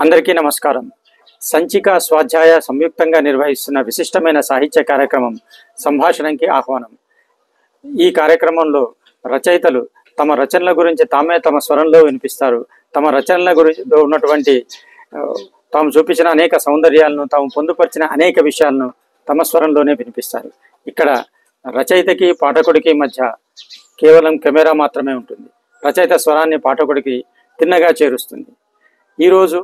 అందరికీ నమస్కారం. సంచిక స్వాధ్యాయ సంయుక్తంగా నిర్వహిస్తున్న విశిష్టమైన సాహిత్య కార్యక్రమం సంభాషణకి ఆహ్వానం. ఈ కార్యక్రమంలో రచయితలు తమ రచనల గురించి తామే తమ స్వరంలో వినిపిస్తారు. తమ రచనల గురించి ఉన్నటువంటి తాము చూపించిన అనేక సౌందర్యాలను, తాము పొందుపరిచిన అనేక విషయాలను తమ స్వరంలోనే వినిపిస్తారు. ఇక్కడ రచయితకి పాఠకుడికి మధ్య కేవలం కెమెరా మాత్రమే ఉంటుంది. రచయిత స్వరాన్ని పాఠకుడికి తిన్నగా చేరుస్తుంది. ఈరోజు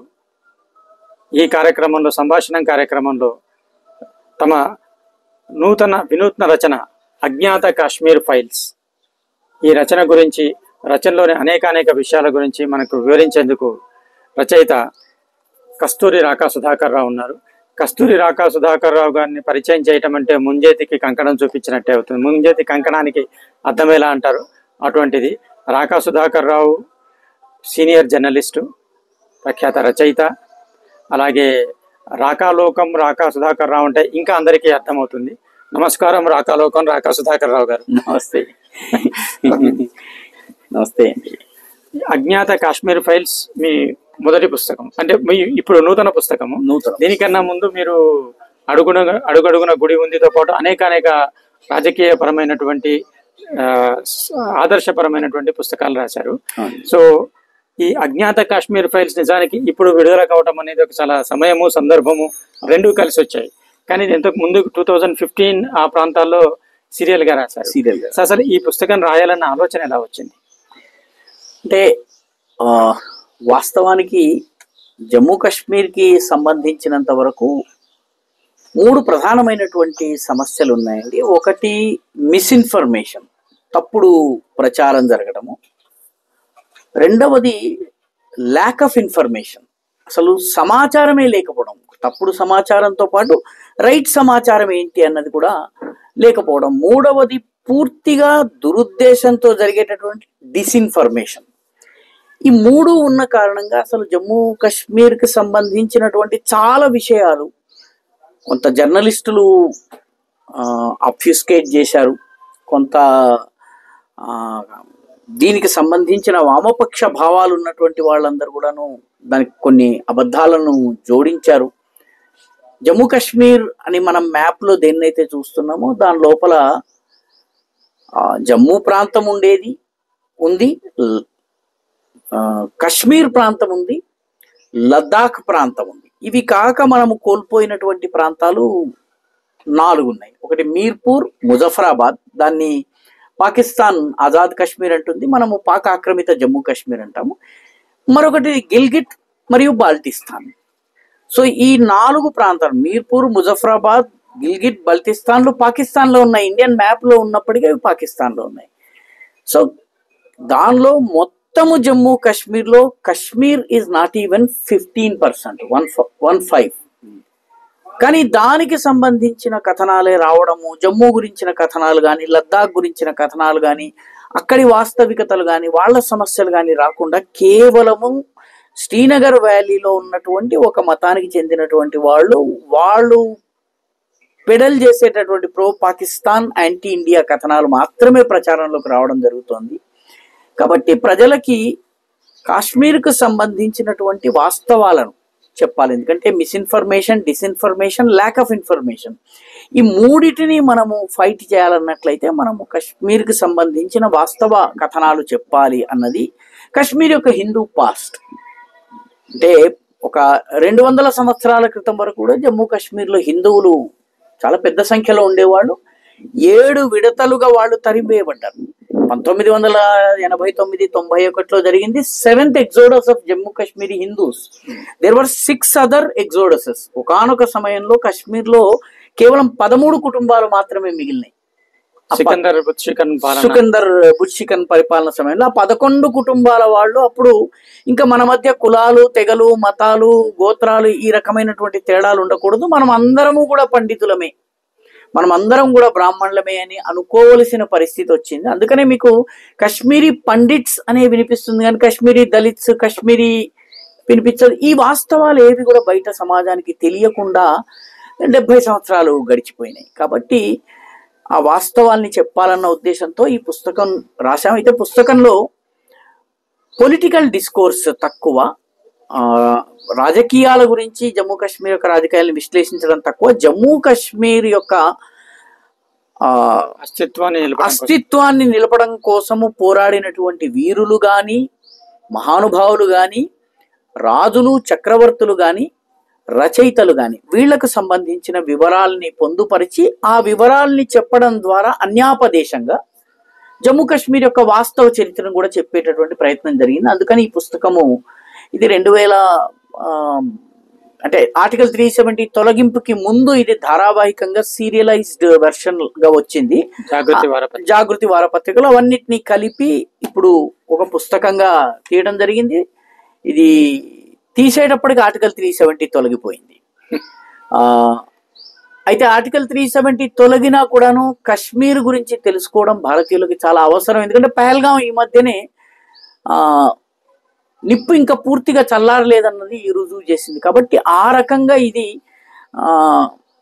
ఈ కార్యక్రమంలో, సంభాషణ కార్యక్రమంలో తమ వినూత్న రచన అజ్ఞాత కాశ్మీర్ ఫైల్స్, ఈ రచన గురించి, రచనలోని అనేక విషయాల గురించి మనకు వివరించేందుకు రచయిత కస్తూరి రాకా సుధాకర్ రావు ఉన్నారు. కస్తూరి రాకా సుధాకర్ రావు గారిని పరిచయం చేయటం అంటే ముంజేతికి కంకణం చూపించినట్టే అవుతుంది. ముంజేతి కంకణానికి అర్థమేలా అంటారు, అటువంటిది. రాకా సుధాకర్ రావు సీనియర్ జర్నలిస్టు, ప్రఖ్యాత రచయిత. అలాగే రాకాలోకం రాకా సుధాకర్ రావు అంటే ఇంకా అందరికీ అర్థమవుతుంది. నమస్కారం రాకాలోకం రాకా సుధాకర్ రావు గారు. నమస్తే. నమస్తే. అజ్ఞాత కాశ్మీర్ ఫైల్స్ మీ మొదటి పుస్తకం, అంటే మీ ఇప్పుడు నూతన పుస్తకము. దీనికన్నా ముందు మీరు అడుగడుగున గుడి ఉందితో పాటు అనేక రాజకీయ పరమైనటువంటి ఆదర్శపరమైనటువంటి పుస్తకాలు రాశారు. సో ఈ అజ్ఞాత కాశ్మీర్ ఫైల్స్ నిజానికి ఇప్పుడు విడుదల కావటం అనేది ఒక చాలా సమయము, సందర్భము రెండూ కలిసి వచ్చాయి. కానీ ఇది ఇంతకు ముందు 2015 ఆ ప్రాంతాల్లో సీరియల్ గా రాశారు. అసలు ఈ పుస్తకం రాయాలన్న ఆలోచన ఎలా వచ్చింది? అంటే వాస్తవానికి జమ్మూ కాశ్మీర్కి సంబంధించినంత వరకు 3 ప్రధానమైనటువంటి సమస్యలు ఉన్నాయండి. ఒకటి మిస్ఇన్ఫర్మేషన్, తప్పుడు ప్రచారం జరగడము. రెండవది ల్యాక్ ఆఫ్ ఇన్ఫర్మేషన్, అసలు సమాచారమే లేకపోవడం. తప్పుడు సమాచారంతో పాటు రైట్ సమాచారం ఏంటి అన్నది కూడా లేకపోవడం. మూడవది పూర్తిగా దురుద్దేశంతో జరిగేటటువంటి డిస్ఇన్ఫర్మేషన్. ఈ 3 ఉన్న కారణంగా అసలు జమ్మూ కాశ్మీర్కి సంబంధించినటువంటి చాలా విషయాలు కొంత జర్నలిస్టులు అబ్ఫ్యూస్కేట్ చేశారు, కొంత దీనికి సంబంధించిన వామపక్ష భావాలు ఉన్నటువంటి వాళ్ళందరూ కూడాను దానికి కొన్ని అబద్ధాలను జోడించారు. జమ్మూ కాశ్మీర్ అని మనం మ్యాప్లో దేన్నైతే చూస్తున్నామో దాని లోపల జమ్మూ ప్రాంతం ఉంది, కశ్మీర్ ప్రాంతం ఉంది, లద్దాఖ్ ప్రాంతం ఉంది. ఇవి కాక మనము కోల్పోయినటువంటి ప్రాంతాలు 4 ఉన్నాయి. ఒకటి మీర్పూర్, ముజఫరాబాద్, దాన్ని పాకిస్తాన్ ఆజాద్ కాశ్మీర్ అంటుంది, మనము పాక్ ఆక్రమిత జమ్మూ కాశ్మీర్ అంటాము. మరొకటి గిల్గిట్ మరియు బాల్టిస్తాన్. సో ఈ 4 ప్రాంతాలు మీర్పూర్, ముజఫరాబాద్, గిల్గిట్, బాల్టిస్తాన్లు పాకిస్తాన్లో ఉన్నాయి. ఇండియన్ మ్యాప్లో ఉన్నప్పటికీ అవి పాకిస్తాన్లో ఉన్నాయి. సో దానిలో మొత్తము జమ్మూ కాశ్మీర్లో కశ్మీర్ ఈజ్ నాట్ ఈవెన్ 15%, 15. కానీ దానికి సంబంధించిన కథనాలే రావడము, జమ్మూ గురించిన కథనాలు కానీ, లద్దాఖ్ గురించిన కథనాలు కానీ, అక్కడి వాస్తవికతలు కానీ, వాళ్ళ సమస్యలు కానీ రాకుండా కేవలము శ్రీనగర్ వ్యాలీలో ఉన్నటువంటి ఒక మతానికి చెందినటువంటి వాళ్ళు పెడల్ చేసేటటువంటి ప్రో పాకిస్తాన్, యాంటీ ఇండియా కథనాలు మాత్రమే ప్రచారంలోకి రావడం జరుగుతోంది. కాబట్టి ప్రజలకి కాశ్మీర్కు సంబంధించినటువంటి వాస్తవాలను చెప్పాలి. ఎందుకంటే misinformation, disinformation, lack of information, ఈ 3టిని మనము ఫైట్ చేయాలన్నట్లయితే మనము కాశ్మీర్కి సంబంధించిన వాస్తవ కథనాలు చెప్పాలి అన్నది కాశ్మీర్ యొక్క హిందూ పాస్ట్. అంటే ఒక 200 సంవత్సరాల క్రితం వరకు కూడా జమ్మూ కాశ్మీర్లో హిందువులు చాలా పెద్ద సంఖ్యలో ఉండేవాళ్ళు. 7 విడతలుగా వాళ్ళు తరిమివేయబడ్డారు. 1989-91లో జరిగింది 7th exodus of Jammu Kashmiri Hindus. There were 6 other exoduses. ఒకానొక సమయంలో కాశ్మీర్లో కేవలం 13 కుటుంబాలు మాత్రమే మిగిలినాయి. సికందర్ బుట్షికన్ పరిపాలన సమయంలో ఆ 11 కుటుంబాల వాళ్ళు అప్పుడు ఇంకా మన మధ్య కులాలు, తెగలు, మతాలు, గోత్రాలు ఈ రకమైనటువంటి తేడాలు ఉండకూడదు, మనం అందరము కూడా పండితులమే, మనం అందరం కూడా బ్రాహ్మణులమే అని అనుకోవలసిన పరిస్థితి వచ్చింది. అందుకనే మీకు కాశ్మీరీ పండిట్స్ అనే వినిపిస్తుంది కానీ కాశ్మీరీ దళిత్స్, కాశ్మీరీ వినిపించదు. ఈ వాస్తవాలు ఏవి కూడా బయట సమాజానికి తెలియకుండా 70 సంవత్సరాలు గడిచిపోయినాయి. కాబట్టి ఆ వాస్తవాల్ని చెప్పాలన్న ఉద్దేశంతో ఈ పుస్తకం రాశాం. అయితే పుస్తకంలో పొలిటికల్ డిస్కోర్స్ తక్కువ, ఆ, రాజకీయాల గురించి జమ్మూ కాశ్మీర్ యొక్క రాజకీయాలను విశ్లేషించడం తక్కువ, జమ్మూ కాశ్మీర్ యొక్క ఆ అస్తిత్వాన్ని నిలపడం కోసము పోరాడినటువంటి వీరులు గాని, మహానుభావులు గాని, రాజులు, చక్రవర్తులు గాని, రచయితలు గాని, వీళ్లకు సంబంధించిన వివరాల్ని పొందుపరిచి ఆ వివరాల్ని చెప్పడం ద్వారా అన్యాపదేశంగా జమ్మూ కాశ్మీర్ యొక్క వాస్తవ చరిత్రను కూడా చెప్పేటటువంటి ప్రయత్నం జరిగింది. అందుకని ఈ పుస్తకము ఇది 2000 అంటే ఆర్టికల్ 370 తొలగింపుకి ముందు ఇది ధారావాహికంగా సీరియలైజ్డ్ వెర్షన్ గా వచ్చింది జాగృతి వారపత్రికలో. అవన్నిటిని కలిపి ఇప్పుడు ఒక పుస్తకంగా తీయడం జరిగింది. ఇది తీసేటప్పటికి ఆర్టికల్ 370 తొలగిపోయింది. అయితే ఆర్టికల్ 370 తొలగినా కూడాను కశ్మీర్ గురించి తెలుసుకోవడం భారతీయులకి చాలా అవసరం. ఎందుకంటే పహల్గాం ఈ మధ్యనే నిప్పు ఇంకా పూర్తిగా చల్లారలేదన్నది రుజువు చేసింది. కాబట్టి ఆ రకంగా ఇది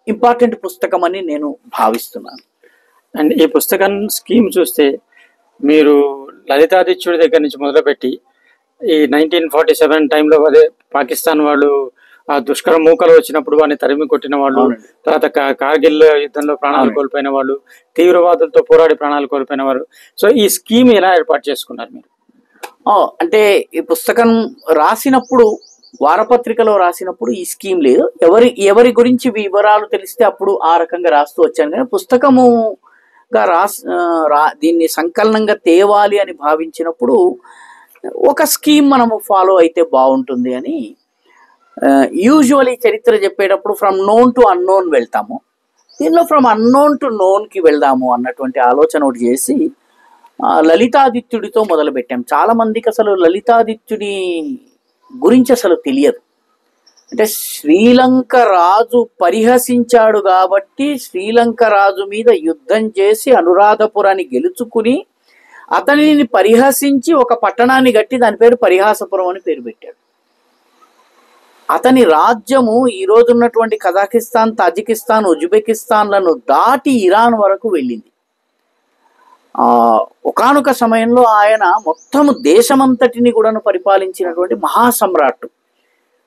ఇంపార్టెంట్ పుస్తకం అని నేను భావిస్తున్నాను. అండ్ ఈ పుస్తకం స్కీమ్ చూస్తే మీరు లలితాదిత్యుడి దగ్గర నుంచి మొదలుపెట్టి ఈ 1947 టైంలో అదే పాకిస్తాన్ వాళ్ళు ఆ దుష్కర మూకలు వచ్చినప్పుడు వాడిని తరిమి కొట్టిన వాళ్ళు, తర్వాత కార్గిల్ యుద్ధంలో ప్రాణాలు కోల్పోయిన వాళ్ళు, తీవ్రవాదులతో పోరాడి ప్రాణాలు కోల్పోయిన వారు. సో ఈ స్కీమ్ ఎలా ఏర్పాటు చేసుకున్నారు మీరు? అంటే ఈ పుస్తకం రాసినప్పుడు, వారపత్రికలో రాసినప్పుడు ఈ స్కీమ్ లేదు. ఎవరి గురించి వివరాలు తెలిస్తే అప్పుడు ఆ రకంగా రాస్తూ వచ్చాను. కానీ పుస్తకముగా దీన్ని సంకలనంగా తేవాలి అని భావించినప్పుడు ఒక స్కీమ్ మనము ఫాలో అయితే బాగుంటుంది అని. యూజువల్లీ చరిత్ర చెప్పేటప్పుడు ఫ్రమ్ నోన్ టు అన్నోన్ వెళ్తాము, దీనిలో ఫ్రమ్ అన్నోన్ టు నోన్కి వెళ్దాము అన్నటువంటి ఆలోచన ఒకటి చేసి లలితాదిత్యుడితో మొదలు పెట్టాం. చాలా మందికి అసలు లలితాదిత్యుడి గురించి అసలు తెలియదు. అంటే శ్రీలంక రాజు పరిహసించాడు కాబట్టి శ్రీలంక రాజు మీద యుద్ధం చేసి అనురాధపురాన్ని గెలుచుకుని అతనిని పరిహసించి ఒక పట్టణాన్ని కట్టి దాని పేరు పరిహాసపురం అని పేరు పెట్టాడు. అతని రాజ్యము ఈ రోజు ఉన్నటువంటి కజాకిస్తాన్, తాజికిస్తాన్, ఉజ్బెకిస్తాన్లను దాటి ఇరాన్ వరకు వెళ్ళింది. ఒకానొక సమయంలో ఆయన మొత్తము దేశమంతటిని కూడాను పరిపాలించినటువంటి మహాసమ్రాట్.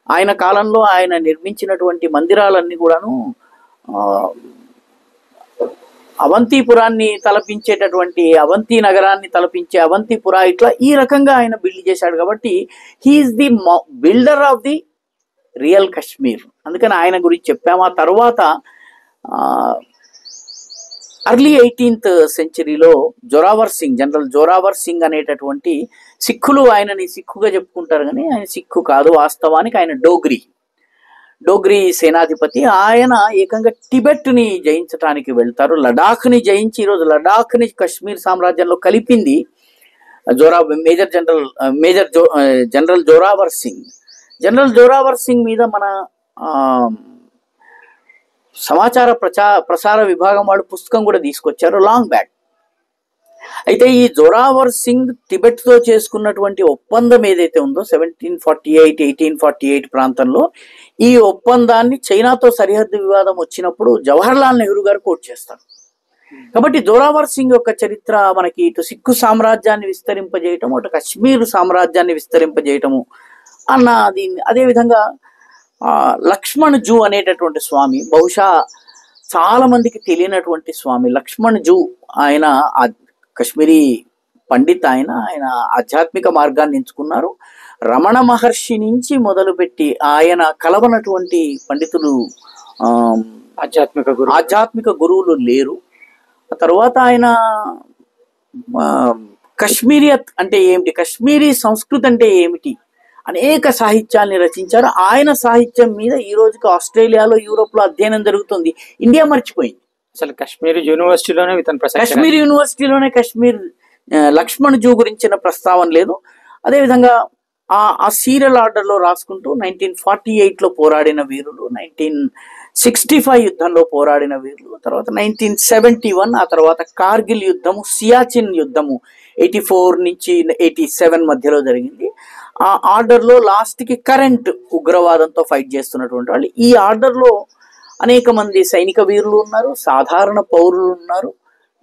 ఆయన కాలంలో ఆయన నిర్మించినటువంటి మందిరాలన్నీ కూడాను అవంతిపురాన్ని తలపించేటటువంటి, అవంతి నగరాన్ని తలపించే అవంతిపుర, ఇట్లా ఈ రకంగా ఆయన బిల్డ్ చేశాడు. కాబట్టి he is the builder of the real Kashmir. అందుకని ఆయన గురించి చెప్పాము. ఆ తర్వాత ఎర్లీ 18th సెంచరీలో జోరావర్ సింగ్, జనరల్ జోరావర్ సింగ్ అనేటటువంటి, సిక్కులు ఆయనని సిక్కుగా చెప్పుకుంటారు కానీ ఆయన సిక్కు కాదు, వాస్తవానికి ఆయన డోగ్రీ సేనాధిపతి. ఆయన ఏకంగా టిబెట్ని జయించడానికి వెళ్తారు. లడాఖ్ని జయించి ఈరోజు లడాఖ్ని కశ్మీర్ సామ్రాజ్యంలో కలిపింది జనరల్ జోరావర్ సింగ్. జనరల్ జోరావర్ సింగ్ మీద మన సమాచార ప్రసార విభాగం వాళ్ళు పుస్తకం కూడా తీసుకొచ్చారు లాంగ్ బ్యాక్. అయితే ఈ జోరావర్ సింగ్ టిబెట్ తో చేసుకున్నటువంటి ఒప్పందం ఏదైతే ఉందో 1848 ప్రాంతంలో, ఈ ఒప్పందాన్ని చైనాతో సరిహద్దు వివాదం వచ్చినప్పుడు జవహర్లాల్ నెహ్రూ గారు కోట్ చేస్తారు. కాబట్టి జోరావర్ సింగ్ యొక్క చరిత్ర మనకి ఇటు సిక్కు సామ్రాజ్యాన్ని విస్తరింపజేయటము, అటు కశ్మీర్ సామ్రాజ్యాన్ని విస్తరింపజేయటము అన్న దీన్ని. అదేవిధంగా లక్ష్మణ్ జూ అనేటటువంటి స్వామి, బహుశా చాలా మందికి తెలియనటువంటి స్వామి లక్ష్మణ్ జూ. ఆయన కశ్మీరీ పండిత్. ఆయన ఆధ్యాత్మిక మార్గాన్ని ఎంచుకున్నారు. రమణ మహర్షి నుంచి మొదలుపెట్టి ఆయన కలవనటువంటి పండితులు, ఆధ్యాత్మిక గురువులు లేరు. ఆ తర్వాత ఆయన కశ్మీరియత్ అంటే ఏమిటి, కశ్మీరీ సంస్కృతి అంటే ఏమిటి, అనేక సాహిత్యాల్ని రచించారు. ఆయన సాహిత్యం మీద ఈ రోజుకి ఆస్ట్రేలియాలో, యూరోప్లో అధ్యయనం జరుగుతుంది. ఇండియా మర్చిపోయింది. అసలు కాశ్మీర్ యూనివర్సిటీలోనే కశ్మీర్ లక్ష్మణ్ జూ గురించిన ప్రస్తావన లేదు. అదేవిధంగా ఆ సీరియల్ ఆర్డర్లో రాసుకుంటూ 1948లో పోరాడిన వీరులు, 1965 యుద్ధంలో పోరాడిన వీరులు, తర్వాత 1971, ఆ తర్వాత కార్గిల్ యుద్ధము, సియాచిన్ యుద్ధము 84 నుంచి 87 మధ్యలో జరిగింది. ఆ ఆర్డర్లో లాస్ట్కి కరెంట్ ఉగ్రవాదంతో ఫైట్ చేస్తున్నటువంటి వాళ్ళు. ఈ ఆర్డర్లో అనేక మంది సైనిక వీరులు ఉన్నారు, సాధారణ పౌరులు ఉన్నారు,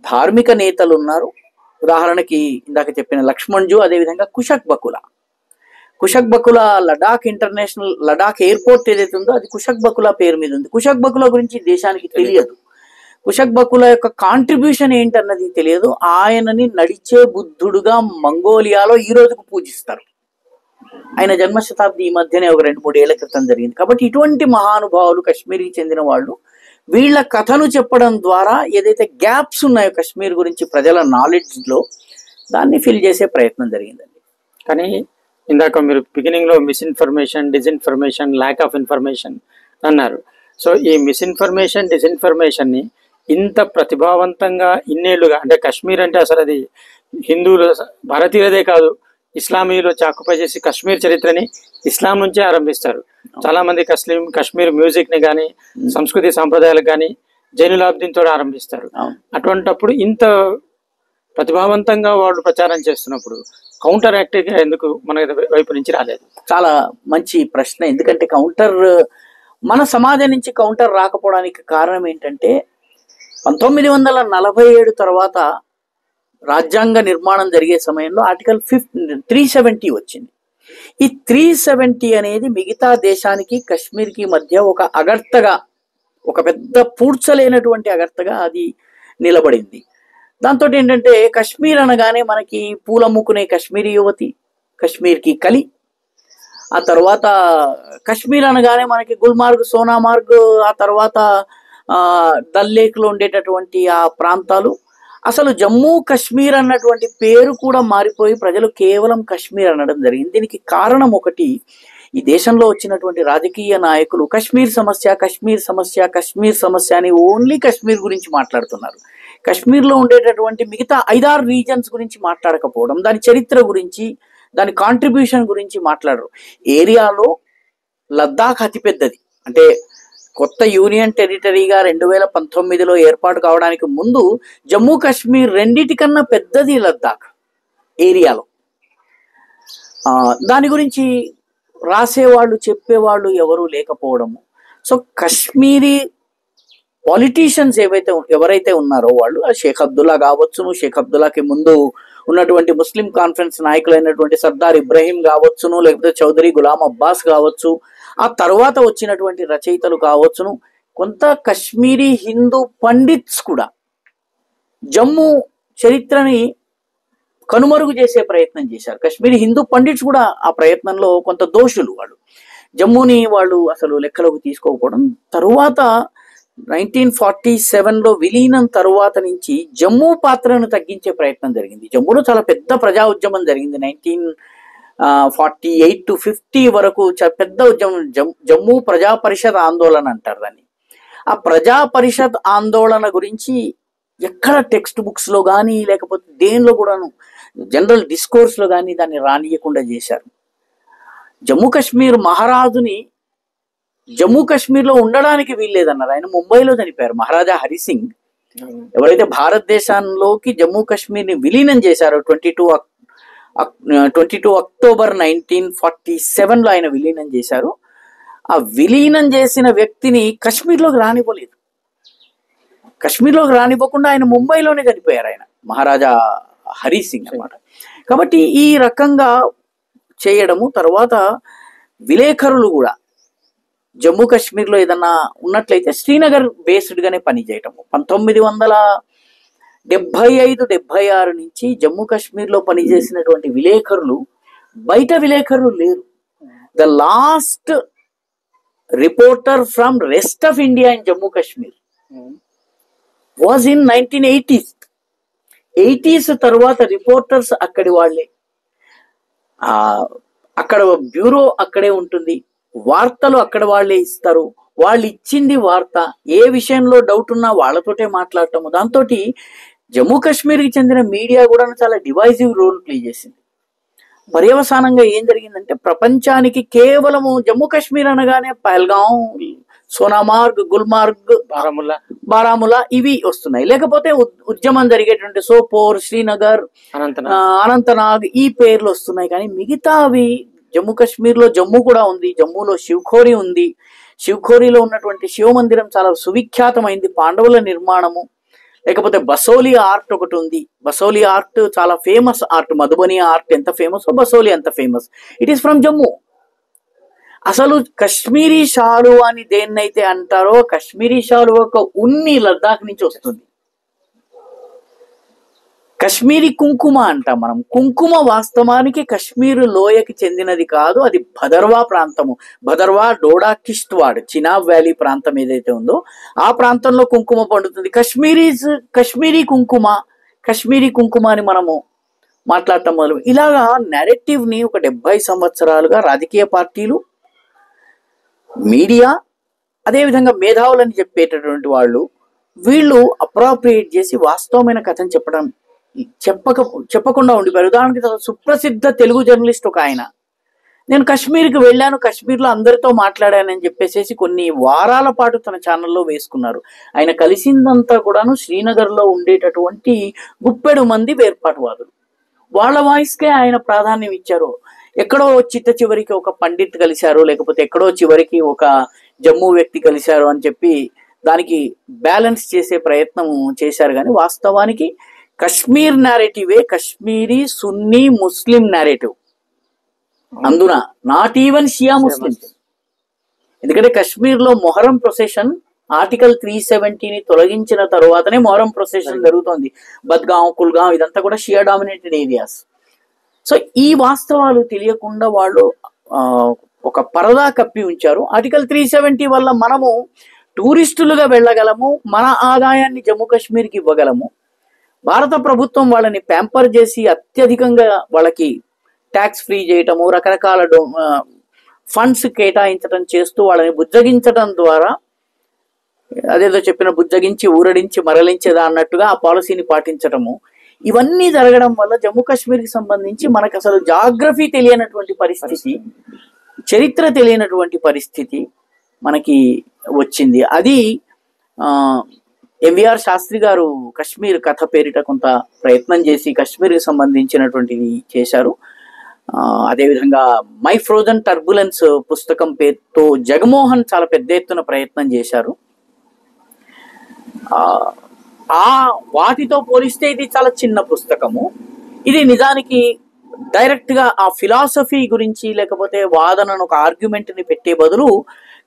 ధార్మిక నేతలు ఉన్నారు. ఉదాహరణకి ఇందాక చెప్పిన లక్ష్మణ్ జూ, అదేవిధంగా కుషక్ బకుల. కుషక్ బకులా లడాక్ ఎయిర్పోర్ట్ ఏదైతే ఉందో అది కుషక్ బకులా పేరు మీద ఉంది. కుషక్ బకులా గురించి దేశానికి తెలియదు. కుషక్ బకులా యొక్క కాంట్రిబ్యూషన్ ఏంటన్నది తెలియదు. ఆయనని నడిచే బుద్ధుడుగా మంగోలియాలో ఈ రోజుకు పూజిస్తారు. ఆయన జన్మ శతాబ్ది ఈ మధ్యనే ఒక 2-3 ఏళ్ల క్రితం జరిగింది. కాబట్టి ఇటువంటి మహానుభావులు కాశ్మీర్కి చెందిన వాళ్ళు వీళ్ళ కథలు చెప్పడం ద్వారా ఏదైతే గ్యాప్స్ ఉన్నాయో కాశ్మీర్ గురించి ప్రజల నాలెడ్జ్ లో దాన్ని ఫిల్ చేసే ప్రయత్నం జరిగిందండి. కానీ ఇందాక మీరు బిగినింగ్ లో misinformation, disinformation, lack of information అన్నారు. సో ఈ మిస్ఇన్ఫర్మేషన్, డిస్ఇన్ఫర్మేషన్ ని ఇంత ప్రతిభావంతంగా ఇన్నేళ్లుగా, అంటే కాశ్మీర్ అంటే అసలు అది హిందువులు, భారతీయులదే కాదు, ఇస్లామీయులు ఆక్యుపై చేసి కాశ్మీర్ చరిత్రని ఇస్లాం నుంచే ఆరంభిస్తారు. చాలా మంది కాశ్మీర్ మ్యూజిక్ ని కానీ, సంస్కృతి సాంప్రదాయాలకు కానీ జైనులాబ్దీన్ తోటి ఆరంభిస్తారు. అటువంటప్పుడు ఇంత ప్రతిభావంతంగా వాళ్ళు ప్రచారం చేస్తున్నప్పుడు కౌంటర్ యాక్టివ్ గా ఎందుకు మన వైపు నుంచి రాలేదు? చాలా మంచి ప్రశ్న. ఎందుకంటే మన సమాజం నుంచి కౌంటర్ రాకపోవడానికి కారణం ఏంటంటే 1947 తర్వాత రాజ్యాంగ నిర్మాణం జరిగే సమయంలో ఆర్టికల్ 370 వచ్చింది. ఈ 370 అనేది మిగతా దేశానికి కాశ్మీర్కి మధ్య ఒక అగర్తగా, ఒక పెద్ద పూడ్చలేనటువంటి అగర్తగా అది నిలబడింది. దాంతో ఏంటంటే కాశ్మీర్ అనగానే మనకి పూలమ్ముకునే కాశ్మీరీ యువతి, కాశ్మీర్కి కలి, ఆ తర్వాత కాశ్మీర్ అనగానే మనకి గుల్మార్గ్, సోనామార్గ్, ఆ తర్వాత డల్ లేక్ లో ఉండేటటువంటి ఆ ప్రాంతాలు, అసలు జమ్మూ కాశ్మీర్ అన్నటువంటి పేరు కూడా మారిపోయి ప్రజలు కేవలం కాశ్మీర్ అనడం జరిగింది. దీనికి కారణం ఒకటి, ఈ దేశంలో వచ్చినటువంటి రాజకీయ నాయకులు కాశ్మీర్ సమస్య, కాశ్మీర్ సమస్య, కాశ్మీర్ సమస్య అని ఓన్లీ కాశ్మీర్ గురించి మాట్లాడుతున్నారు. కాశ్మీర్లో ఉండేటటువంటి మిగతా 5-6 రీజన్స్ గురించి మాట్లాడకపోవడం, దాని చరిత్ర గురించి, దాని కాంట్రిబ్యూషన్ గురించి మాట్లాడరు. ఏరియాలో లద్దాఖ్ అతిపెద్దది. అంటే కొత్త యూనియన్ టెరిటరీగా 2019లో ఏర్పాటు కావడానికి ముందు జమ్మూ కాశ్మీర్ రెండిటికన్నా పెద్దది లద్దాఖ్ ఏరియాలో. దాని గురించి రాసేవాళ్ళు, చెప్పేవాళ్ళు ఎవరు లేకపోవడము. సో కాశ్మీరీ పాలిటీషియన్స్ ఎవరైతే ఉన్నారో వాళ్ళు, షేక్ అబ్దుల్లా కావచ్చును, షేక్ అబ్దుల్లాకి ముందు ఉన్నటువంటి ముస్లిం కాన్ఫరెన్స్ నాయకులైనటువంటి సర్దార్ ఇబ్రహీం కావచ్చును, లేకపోతే చౌదరి గులాం అబ్బాస్ కావచ్చు, ఆ తర్వాత వచ్చినటువంటి రచయితలు కావచ్చును, కొంత కాశ్మీరీ హిందూ పండిట్స్ కూడా జమ్మూ చరిత్రని కనుమరుగు చేసే ప్రయత్నం చేశారు. కాశ్మీరీ హిందూ పండిట్స్ కూడా ఆ ప్రయత్నంలో కొంత దోషులు. వాళ్ళు జమ్మూని వాళ్ళు అసలు లెక్కలోకి తీసుకోకపోవడం, తరువాత 1947లో విలీనం తరువాత నుంచి జమ్మూ పాత్రను తగ్గించే ప్రయత్నం జరిగింది. జమ్మూలో చాలా పెద్ద ప్రజా ఉద్యమం జరిగింది. 1948 to 50 వరకు పెద్ద ఉద్యమం, జమ్మూ ప్రజా పరిషత్ ఆందోళన అంటారు దాన్ని. ఆ ప్రజా పరిషత్ ఆందోళన గురించి ఎక్కడ టెక్స్ట్ బుక్స్ లో కానీ, లేకపోతే దేనిలో కూడాను జనరల్ డిస్కోర్స్ లో కానీ దాన్ని రానియకుండా చేశారు. జమ్మూ కాశ్మీర్ మహారాజుని జమ్మూ కాశ్మీర్ లో ఉండడానికి వీల్లేదన్నారు. ఆయన ముంబైలో చనిపోయారు. మహారాజా హరిసింగ్ ఎవరైతే భారతదేశంలోకి జమ్మూ కాశ్మీర్ ని విలీనం చేశారో 22 అక్టోబర్ 1947లో ఆయన విలీనం చేశారు. ఆ విలీనం చేసిన వ్యక్తిని కాశ్మీర్లోకి రానివ్వలేదు. కాశ్మీర్లోకి రానివ్వకుండా ఆయన ముంబైలోనే చనిపోయారు, ఆయన మహారాజా హరిసింగ్ అన్నమాట. కాబట్టి ఈ రకంగా చేయడము, తర్వాత విలేకరులు కూడా జమ్మూ కాశ్మీర్లో ఏదన్నా ఉన్నట్లయితే శ్రీనగర్ బేస్డ్ గానే పనిచేయటము. 1975-76 నుంచి జమ్మూ కాశ్మీర్లో పనిచేసినటువంటి విలేకరులు బయట విలేకరులు లేరు. The last reporter from rest of India in Jammu Kashmir was in 1980s. 80s తర్వాత రిపోర్టర్స్ అక్కడి వాళ్ళే, అక్కడ బ్యూరో అక్కడే ఉంటుంది, వార్తలు అక్కడ వాళ్ళే ఇస్తారు. వాళ్ళు ఇచ్చింది వార్త, ఏ విషయంలో డౌట్ ఉన్నా వాళ్ళతోటే మాట్లాడటము. దాంతో జమ్మూ కాశ్మీర్కి చెందిన మీడియా కూడా చాలా డివైజివ్ రోల్ ప్లే చేసింది. పర్యవసానంగా ఏం జరిగిందంటే ప్రపంచానికి కేవలము జమ్మూ కాశ్మీర్ అనగానే పహల్గాం, సోనామార్గ్, గుల్మార్గ్, బారాముల్లా ఇవి వస్తున్నాయి. లేకపోతే ఉద్యమం జరిగేటువంటి సోపోర్, శ్రీనగర్, అనంతనాగ్ ఈ పేర్లు వస్తున్నాయి. కానీ మిగతావి జమ్మూ కాశ్మీర్లో జమ్మూ కూడా ఉంది, జమ్మూలో శివఖోరి ఉంది. శివఖోరిలో ఉన్నటువంటి శివ మందిరం చాలా సువిఖ్యాతమైంది. పాండవుల నిర్మాణము, లేకపోతే బసోలి ఆర్ట్ ఒకటి ఉంది. బసోలి ఆర్ట్ చాలా ఫేమస్ ఆర్ట్. మధుబని ఆర్ట్ ఎంత ఫేమస్, బసోలి ఎంత famous. It is from Jammu. అసలు కశ్మీరీ షాలు అని దేన్నైతే అంటారో, కశ్మీరీ షాలు ఒక ఉన్ని లద్దాఖ్ నుంచి వస్తుంది. కశ్మీరీ కుంకుమ అంటాం మనం. కుంకుమ వాస్తవానికి కశ్మీర్ లోయకి చెందినది కాదు, అది భదర్వా ప్రాంతము. భదర్వా, డోడా, కిష్ట్వాడ్, చినాబ్ వ్యాలీ ప్రాంతం ఏదైతే ఉందో ఆ ప్రాంతంలో కుంకుమ పండుతుంది. కశ్మీరీ కుంకుమ అని మనము మాట్లాడటం మొదలు. ఇలాగా నెరేటివ్ ని ఒక 70 సంవత్సరాలుగా రాజకీయ పార్టీలు, మీడియా, అదేవిధంగా మేధావులని చెప్పేటటువంటి వాళ్ళు, వీళ్ళు అప్రాప్రియేట్ చేసి వాస్తవమైన కథను చెప్పకుండా ఉండిపోయారు. ఉదాహరణకి సుప్రసిద్ధ తెలుగు జర్నలిస్ట్ ఒక ఆయన, నేను కశ్మీర్కి వెళ్ళాను, కశ్మీర్లో అందరితో మాట్లాడానని చెప్పేసి కొన్ని వారాల పాటు తన ఛానల్లో వేసుకున్నారు. ఆయన కలిసిందంతా కూడాను శ్రీనగర్లో ఉండేటటువంటి గుప్పెడు మంది వేర్పాటువాదులు. వాళ్ళ వాయిస్కే ఆయన ప్రాధాన్యం ఇచ్చారు. ఎక్కడో చిట్ట చివరికి ఒక పండిత్ కలిశారు, లేకపోతే ఎక్కడో చివరికి ఒక జమ్మూ వ్యక్తి కలిశారు అని చెప్పి దానికి బ్యాలెన్స్ చేసే ప్రయత్నం చేశారు. కానీ వాస్తవానికి కశ్మీర్ నేరేటివే కశ్మీరీ సున్నీ ముస్లిం నేరేటివ్. అందున నాట్ ఈవెన్ షియా ముస్లిం. ఎందుకంటే కశ్మీర్లో మొహరం ప్రొసెషన్ ఆర్టికల్ 370ని తొలగించిన తరువాతనే మొహరం ప్రొసెషన్ జరుగుతోంది. బద్గాం, కుల్గాం ఇదంతా కూడా షియా డామినేటెడ్ ఏరియాస్. సో ఈ వాస్తవాలు తెలియకుండా వాళ్ళు ఒక పరదా కప్పి ఉంచారు. ఆర్టికల్ 370 వల్ల మనము టూరిస్టులుగా వెళ్ళగలము, మన ఆదాయాన్ని జమ్మూ కాశ్మీర్కి ఇవ్వగలము. భారత ప్రభుత్వం వాళ్ళని ప్యాంపర్ చేసి అత్యధికంగా వాళ్ళకి ట్యాక్స్ ఫ్రీ చేయటము, రకరకాల ఫండ్స్ కేటాయించడం చేస్తూ వాళ్ళని బుజ్జగించడం ద్వారా, అదేదో చెప్పిన బుజ్జగించి ఊరడించి మరలించేదా అన్నట్టుగా ఆ పాలసీని పాటించటము, ఇవన్నీ జరగడం వల్ల జమ్మూ కాశ్మీర్కి సంబంధించి మనకు అసలు జాగ్రఫీ తెలియనటువంటి పరిస్థితి, చరిత్ర తెలియనటువంటి పరిస్థితి మనకి వచ్చింది. అది ఎంవిఆర్ శాస్త్రి గారు కశ్మీర్ కథ పేరిట కొంత ప్రయత్నం చేసి కశ్మీర్కి సంబంధించినటువంటిది చేశారు. అదేవిధంగా మై ఫ్రోజన్ టర్బులెన్స్ పుస్తకం పేరుతో జగమోహన్ చాలా పెద్ద ఎత్తున ప్రయత్నం చేశారు. వాటితో పోలిస్తే ఇది చాలా చిన్న పుస్తకము. ఇది నిజానికి డైరెక్ట్ గా ఆ ఫిలాసఫీ గురించి లేకపోతే వాదనను ఒక ఆర్గ్యుమెంట్ ని పెట్టే బదులు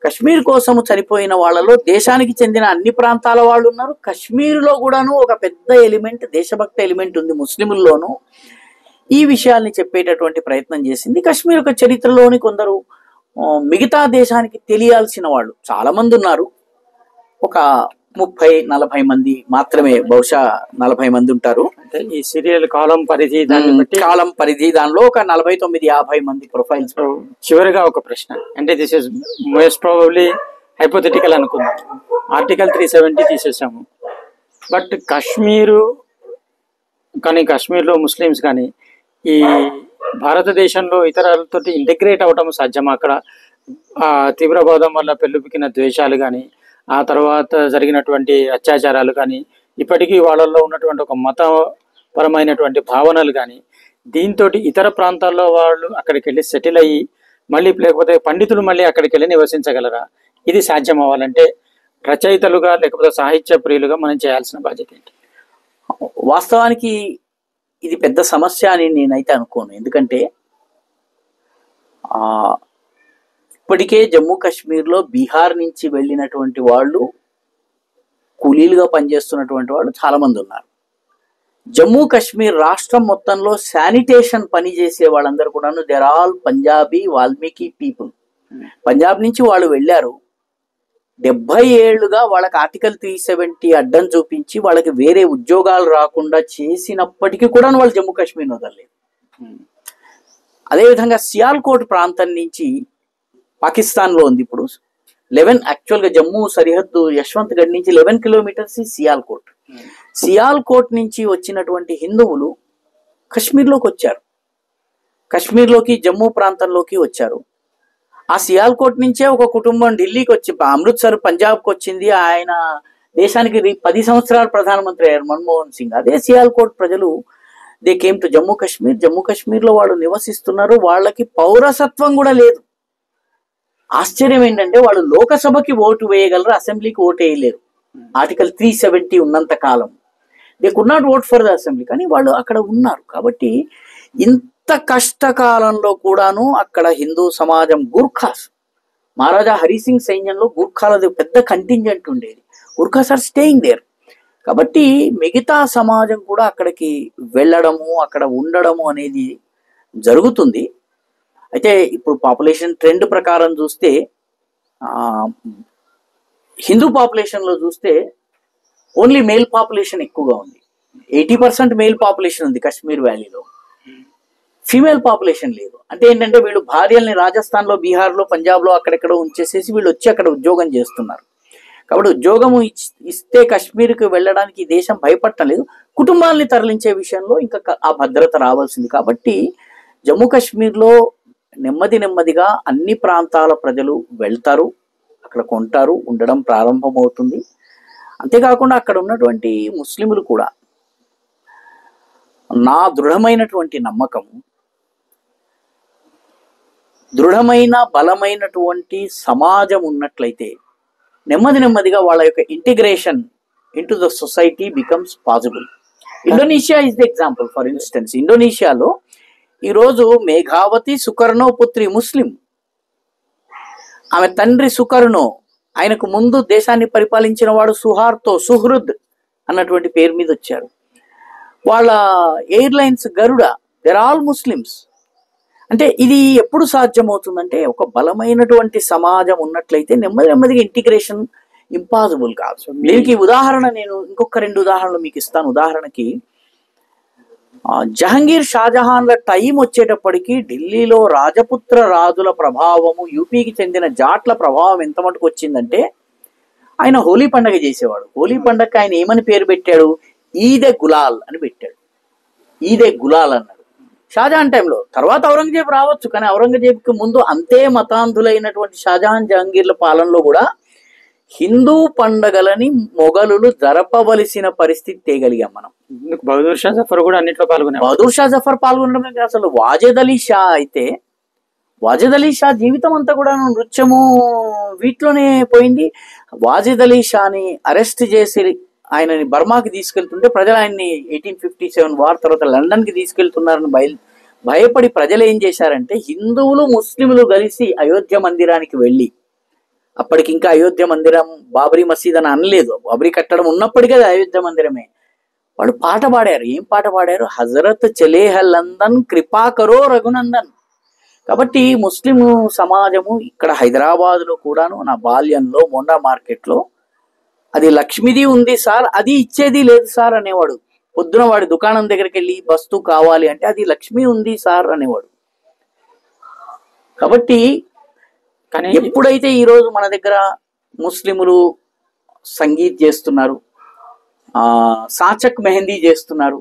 కశ్మీర్ కోసము చనిపోయిన వాళ్ళలో దేశానికి చెందిన అన్ని ప్రాంతాల వాళ్ళు ఉన్నారు. కశ్మీర్లో కూడాను ఒక పెద్ద ఎలిమెంట్, దేశభక్తి ఎలిమెంట్ ఉంది ముస్లింల్లోనూ. ఈ విషయాల్ని చెప్పేటటువంటి ప్రయత్నం చేసింది. కశ్మీర్ ఒక చరిత్రలోని కొందరు మిగతా దేశానికి తెలియాల్సిన వాళ్ళు చాలా మంది ఉన్నారు. ఒక 30-40 మంది మాత్రమే, బహుశా 40 మంది ఉంటారు. అంటే ఈ సీరియల్ కాలం పరిధి దానిలో ఒక 49-50 మంది ప్రొఫైల్స్. చివరిగా ఒక ప్రశ్న, అంటే this is most probably hypothetical అనుకుందాం. ఆర్టికల్ 370 తీసేసాము, బట్ కాశ్మీర్లో ముస్లిమ్స్ కానీ ఈ భారతదేశంలో ఇతరులతో ఇంటిగ్రేట్ అవ్వటం సాధ్యమా? అక్కడ తీవ్రవాదం వల్ల పెళ్ళుపికిన ద్వేషాలు కానీ, ఆ తర్వాత జరిగినటువంటి అత్యాచారాలు కానీ, ఇప్పటికీ వాళ్ళల్లో ఉన్నటువంటి ఒక మతపరమైనటువంటి భావనలు కానీ, దీంతో ఇతర ప్రాంతాల్లో వాళ్ళు అక్కడికి వెళ్ళి సెటిల్ అయ్యి మళ్ళీ, లేకపోతే పండితులు మళ్ళీ అక్కడికి వెళ్ళి నివసించగలరా? ఇది సాధ్యం అవ్వాలంటే రచయితలుగా లేకపోతే సాహిత్య ప్రియులుగా మనం చేయాల్సిన బాధ్యత ఏంటి? వాస్తవానికి ఇది పెద్ద సమస్య అని నేనైతే అనుకోను. ఎందుకంటే ఇప్పటికే జమ్మూ కాశ్మీర్లో బీహార్ నుంచి వెళ్ళినటువంటి వాళ్ళు, కూలీలుగా పనిచేస్తున్నటువంటి వాళ్ళు చాలా మంది ఉన్నారు. జమ్మూ కాశ్మీర్ రాష్ట్రం మొత్తంలో శానిటేషన్ పని చేసే వాళ్ళందరూ కూడాను they're all Punjabi Valmiki people. Punjab నుంచి వాళ్ళు వెళ్ళారు. 70 ఏళ్లుగా వాళ్ళకి ఆర్టికల్ 370 అడ్డం చూపించి వాళ్ళకి వేరే ఉద్యోగాలు రాకుండా చేసినప్పటికీ కూడా వాళ్ళు జమ్మూ కాశ్మీర్ వదలలేదు. అదేవిధంగా సియాల్కోట్ ప్రాంతం నుంచి పాకిస్తాన్లో ఉంది. ఇప్పుడు 11 యాక్చువల్గా జమ్మూ సరిహద్దు యశ్వంత్ గఢ్ నుంచి 11 కిలోమీటర్స్ సియాల్కోట్. సియాల్కోట్ నుంచి వచ్చినటువంటి హిందువులు కశ్మీర్లోకి వచ్చారు, కశ్మీర్లోకి జమ్మూ ప్రాంతంలోకి వచ్చారు. ఆ సియాల్కోట్ నుంచే ఒక కుటుంబం ఢిల్లీకి వచ్చి, అమృత్సర్ పంజాబ్కి వచ్చింది. ఆయన దేశానికి 10 సంవత్సరాలు ప్రధానమంత్రి అయ్యారు, మన్మోహన్ సింగ్. అదే సియాల్కోట్ ప్రజలు they came to Jammu Kashmir. Jammu కాశ్మీర్లో వాళ్ళు నివసిస్తున్నారు. వాళ్ళకి పౌరసత్వం కూడా లేదు. ఆశ్చర్యం ఏంటంటే వాళ్ళు లోకసభకి ఓటు వేయగలరు, అసెంబ్లీకి ఓటు వేయలేరు ఆర్టికల్ 370 ఉన్నంత కాలం. They could not vote for the assembly, కానీ వాళ్ళు అక్కడ ఉన్నారు. కాబట్టి ఇంత కష్టకాలంలో కూడాను అక్కడ హిందూ సమాజం, గూర్ఖాస్, మహారాజా హరిసింగ్ సైన్యంలో గూర్ఖాలది పెద్ద కంటింజెంట్ ఉండేది. Gurkhas are staying there. కాబట్టి మిగతా సమాజం కూడా అక్కడికి వెళ్ళడము, అక్కడ ఉండడము అనేది జరుగుతుంది. అయితే ఇప్పుడు పాపులేషన్ ట్రెండ్ ప్రకారం చూస్తే హిందూ పాపులేషన్లో చూస్తే ఓన్లీ మేల్ పాపులేషన్ ఎక్కువగా ఉంది. 80% మేల్ పాపులేషన్ ఉంది కాశ్మీర్ వ్యాలీలో, ఫీమేల్ పాపులేషన్ లేదు. అంటే ఏంటంటే వీళ్ళు భార్యల్ని రాజస్థాన్లో, బీహార్లో, పంజాబ్లో అక్కడెక్కడో ఉంచేసేసి వీళ్ళు వచ్చి అక్కడ ఉద్యోగం చేస్తున్నారు. కాబట్టి ఉద్యోగం ఇస్తే కాశ్మీర్కి వెళ్ళడానికి ఈ దేశం భయపడలేదు. కుటుంబాలని తరలించే విషయంలో ఇంకా ఆ భద్రత రావాల్సింది. కాబట్టి జమ్మూ కాశ్మీర్లో నెమ్మదిగా అన్ని ప్రాంతాల ప్రజలు వెళ్తారు, అక్కడ కొంటారు, ఉండడం ప్రారంభమవుతుంది. అంతేకాకుండా అక్కడ ఉన్నటువంటి ముస్లింలు కూడా, నా దృఢమైనటువంటి నమ్మకం, దృఢమైన బలమైనటువంటి సమాజం ఉన్నట్లయితే నెమ్మదిగా వాళ్ళ యొక్క integration into the society becomes possible. Indonesia is the example. For instance, ఇండోనేషియాలో ఈరోజు మేఘావతి సుకర్ణో పుత్రి ముస్లిం, ఆమె తండ్రి సుకర్ణో, ఆయనకు ముందు దేశాన్ని పరిపాలించిన వాడు సుహార్తో, సుహృద్ అన్నటువంటి పేరు మీద వచ్చారు. వాళ్ళ airlines Garuda, there all Muslims. అంటే ఇది ఎప్పుడు సాధ్యమవుతుందంటే ఒక బలమైనటువంటి సమాజం ఉన్నట్లయితే నెమ్మదిగా ఇంటిగ్రేషన్ ఇంపాసిబుల్ కాదు. దీనికి ఉదాహరణ నేను ఇంకొక 2 ఉదాహరణలు మీకు ఇస్తాను. ఉదాహరణకి జహంగీర్, షాజహాన్ల టైం వచ్చేటప్పటికి ఢిల్లీలో రాజపుత్ర రాజుల ప్రభావము, యూపీకి చెందిన జాట్ల ప్రభావం ఎంత మటుకు వచ్చిందంటే ఆయన హోలీ పండగ చేసేవాడు. హోలీ పండగకి ఆయన ఏమని పేరు పెట్టాడు? ఈదే గులాల్ అని పెట్టాడు. ఈదే గులాల్ అన్నాడు షాజహాన్ టైంలో. తర్వాత ఔరంగజేబు రావచ్చు, కానీ ఔరంగజేబుకి ముందు అంతే మతాంధులైనటువంటి షాజహాన్, జహంగీర్ల పాలనలో కూడా హిందూ పండగలని మొఘలులు జరపవలసిన పరిస్థితి తేగలిగాం మనం. బహదూర్ షా జఫర్ కూడా అన్నింటిలో పాల్గొన్నారు. బహదూర్ షా జఫర్ పాల్గొనడం అసలు వాజేద్ అలీ షా అయితే, వాజేద్ అలీ షా జీవితం అంతా కూడా నృత్యము వీటిలోనే పోయింది. వాజేద్ అలీ షాని అరెస్ట్ చేసి ఆయనని బర్మాకి తీసుకెళ్తుంటే ప్రజలు ఆయన్ని 1857 వార్ తర్వాత లండన్కి తీసుకెళ్తున్నారని భయపడి ప్రజలు ఏం చేశారంటే హిందువులు, ముస్లింలు కలిసి అయోధ్య మందిరానికి వెళ్ళి, అప్పటికి ఇంకా అయోధ్య మందిరం బాబరీ మసీద్ అని అనలేదు, బాబరీ కట్టడం ఉన్నప్పటికీ అది అయోధ్య మందిరమే. వాళ్ళు పాట పాడారు. ఏం పాట పాడారు? హజరత్ చలేహ లందన్ కృపాకరో రఘునందన్. కాబట్టి ముస్లిం సమాజము ఇక్కడ హైదరాబాద్లో కూడాను, నా బాల్యంలో మోండా మార్కెట్లో అది లక్ష్మిది ఉంది సార్, అది ఇచ్చేది లేదు సార్ అనేవాడు. పొద్దున వాడి దుకాణం దగ్గరికి వెళ్ళి వస్తువు కావాలి అంటే అది లక్ష్మి ఉంది సార్ అనేవాడు. కాబట్టి కానీ ఎప్పుడైతే ఈరోజు మన దగ్గర ముస్లింలు సంగీత్ చేస్తున్నారు, సాచక్ మెహందీ చేస్తున్నారు,